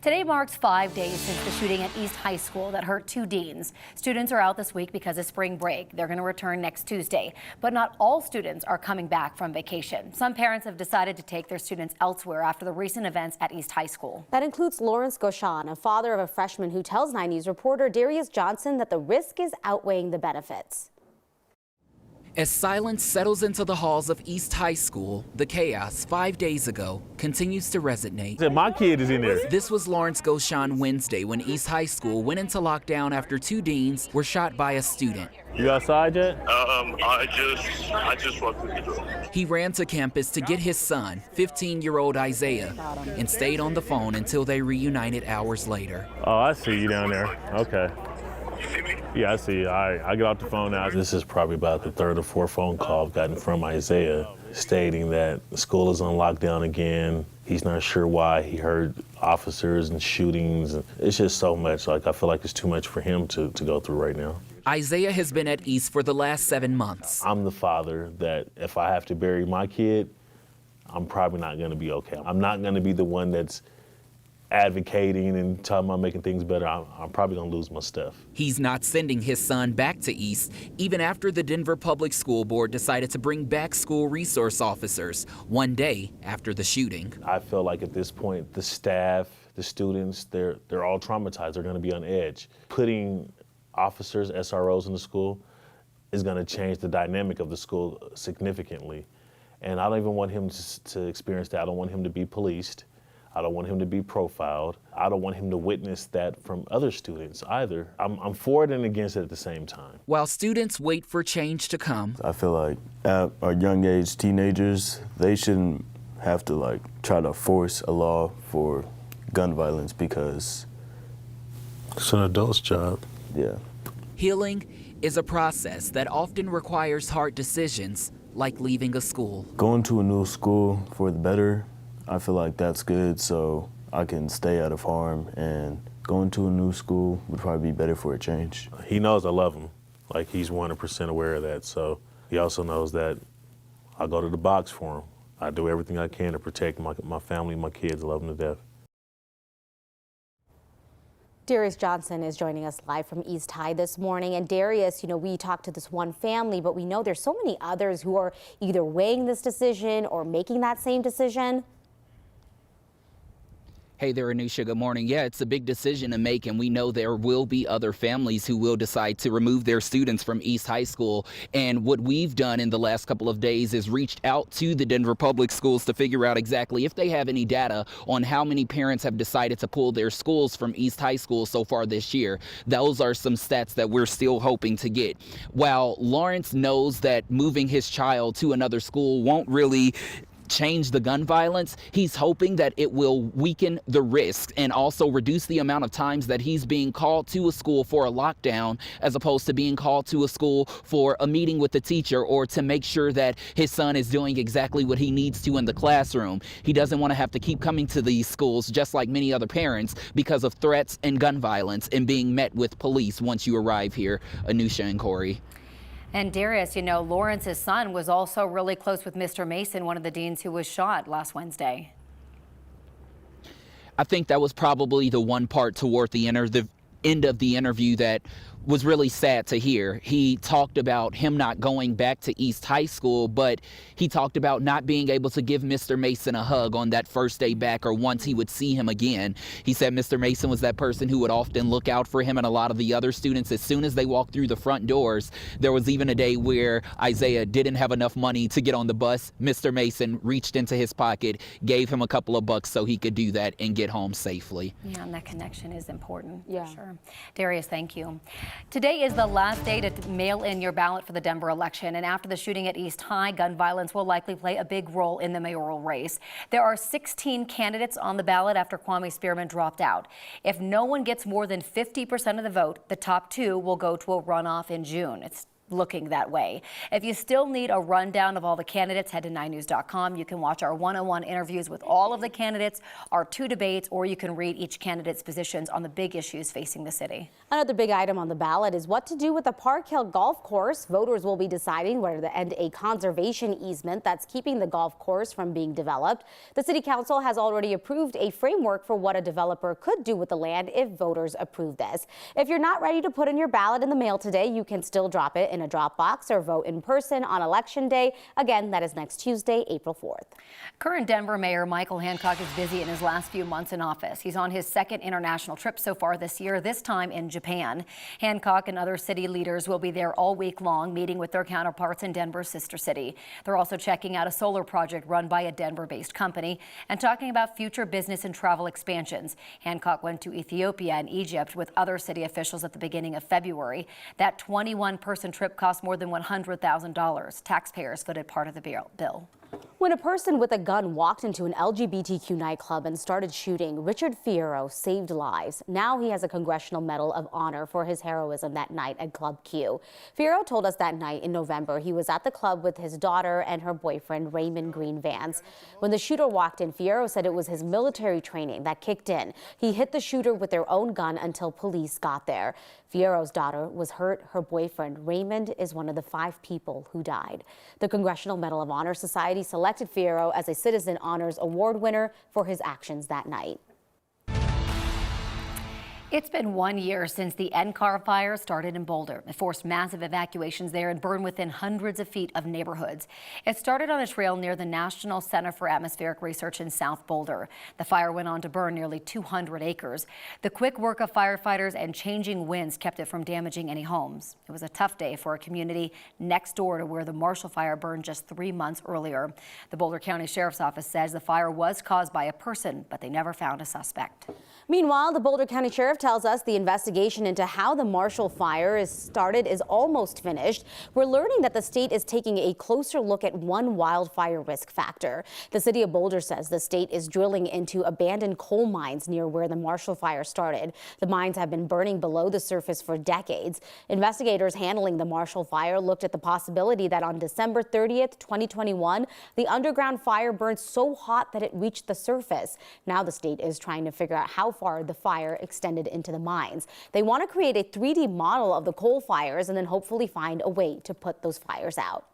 Today marks 5 days since the shooting at East High School that hurt 2 deans. Students are out this week because of spring break. They're going to return next Tuesday. But not all students are coming back from vacation. Some parents have decided to take their students elsewhere after the recent events at East High School. That includes Lawrence Gauchon, a father of a freshman who tells 9 News reporter Darius Johnson that the risk is outweighing the benefits. As silence settles into the halls of East High School, the chaos 5 days ago continues to resonate. My kid is in there. This was Lawrence Gauchon Wednesday when East High School went into lockdown after 2 deans were shot by a student. You outside yet? I just walked through the door. He ran to campus to get his son, 15-year-old Isaiah, and stayed on the phone until they reunited hours later. Oh, I see you down there. Okay. Yeah, I see. All right, I get off the phone now. This is probably about the 3rd or 4th phone call I've gotten from Isaiah stating that the school is on lockdown again. He's not sure why. He heard officers and shootings. It's just so much. Like, I feel like it's too much for him to go through right now. Isaiah has been at East for the last 7 months. I'm the father that if I have to bury my kid, I'm probably not going to be okay. I'm not going to be the one that's advocating and talking about making things better. I'm probably gonna lose my stuff. He's not sending his son back to East, even after the Denver Public School Board decided to bring back school resource officers 1 day after the shooting. I feel like at this point, the staff, the students, they're all traumatized. They're gonna be on edge. Putting officers, SROs in the school is gonna change the dynamic of the school significantly. And I don't even want him to experience that. I don't want him to be policed. I don't want him to be profiled. I don't want him to witness that from other students either. I'm for it and against it at the same time. While students wait for change to come, I feel like at our young age, teenagers, they shouldn't have to try to force a law for gun violence because it's an adult's job. Yeah. Healing is a process that often requires hard decisions, like leaving a school. Going to a new school for the better, I feel like that's good so I can stay out of harm, and going to a new school would probably be better for a change. He knows I love him. Like, he's 100% aware of that. So he also knows that I go to the box for him. I do everything I can to protect my family, my kids. I love them to death. Darius Johnson is joining us live from East High this morning. And Darius, we talked to this one family, but we know there's so many others who are either weighing this decision or making that same decision. Hey there, Anusha. Good morning. Yeah, it's a big decision to make, and we know there will be other families who will decide to remove their students from East High School. And what we've done in the last couple of days is reached out to the Denver Public Schools to figure out exactly if they have any data on how many parents have decided to pull their schools from East High School so far this year. Those are some stats that we're still hoping to get. While Lawrence knows that moving his child to another school won't really change the gun violence, he's hoping that it will weaken the risk and also reduce the amount of times that he's being called to a school for a lockdown as opposed to being called to a school for a meeting with the teacher or to make sure that his son is doing exactly what he needs to in the classroom. He doesn't want to have to keep coming to these schools just like many other parents because of threats and gun violence and being met with police once you arrive here. Anusha and Corey. And Darius, Lawrence's son was also really close with Mr. Mason, one of the deans who was shot last Wednesday. I think that was probably the one part toward the end of the interview that was really sad to hear. He talked about him not going back to East High School, but he talked about not being able to give Mr. Mason a hug on that first day back or once he would see him again. He said Mr. Mason was that person who would often look out for him and a lot of the other students as soon as they walked through the front doors. There was even a day where Isaiah didn't have enough money to get on the bus. Mr. Mason reached into his pocket, gave him a couple of bucks so he could do that and get home safely. Yeah, and that connection is important. Yeah. For sure. Darius, thank you. Today is the last day to mail in your ballot for the Denver election, and after the shooting at East High, gun violence will likely play a big role in the mayoral race. There are 16 candidates on the ballot after Kwame Spearman dropped out. If no one gets more than 50% of the vote, the top 2 will go to a runoff in June. It's looking that way. If you still need a rundown of all the candidates, head to 9news.com. You can watch our one-on-one interviews with all of the candidates, our 2 debates, or you can read each candidate's positions on the big issues facing the city. Another big item on the ballot is what to do with the Park Hill Golf Course. Voters will be deciding whether to end a conservation easement that's keeping the golf course from being developed. The City Council has already approved a framework for what a developer could do with the land if voters approve this. If you're not ready to put in your ballot in the mail today, you can still drop it in a drop box or vote in person on Election Day. Again, that is next Tuesday, April 4th. Current Denver Mayor Michael Hancock is busy in his last few months in office. He's on his 2nd international trip so far this year, this time in Japan. Hancock and other city leaders will be there all week long, meeting with their counterparts in Denver's sister city. They're also checking out a solar project run by a Denver-based company and talking about future business and travel expansions. Hancock went to Ethiopia and Egypt with other city officials at the beginning of February. That 21-person trip cost more than $100,000. Taxpayers footed part of the bill. When a person with a gun walked into an LGBTQ nightclub and started shooting, Richard Fierro saved lives. Now he has a Congressional Medal of Honor for his heroism that night at Club Q. Fierro told us that night in November he was at the club with his daughter and her boyfriend, Raymond Green Vance. When the shooter walked in, Fierro said it was his military training that kicked in. He hit the shooter with their own gun until police got there. Fierro's daughter was hurt. Her boyfriend, Raymond, is one of the 5 people who died. The Congressional Medal of Honor Society selected Fierro as a Citizen Honors Award winner for his actions that night. It's been 1 year since the NCAR fire started in Boulder. It forced massive evacuations there and burned within hundreds of feet of neighborhoods. It started on a trail near the National Center for Atmospheric Research in South Boulder. The fire went on to burn nearly 200 acres. The quick work of firefighters and changing winds kept it from damaging any homes. It was a tough day for a community next door to where the Marshall fire burned just 3 months earlier. The Boulder County Sheriff's Office says the fire was caused by a person, but they never found a suspect. Meanwhile, the Boulder County Sheriff tells us the investigation into how the Marshall fire is almost finished. We're learning that the state is taking a closer look at one wildfire risk factor. The city of Boulder says the state is drilling into abandoned coal mines near where the Marshall fire started. The mines have been burning below the surface for decades. Investigators handling the Marshall fire looked at the possibility that on December 30th, 2021, the underground fire burned so hot that it reached the surface. Now the state is trying to figure out how far the fire extended into the mines. They want to create a 3D model of the coal fires and then hopefully find a way to put those fires out.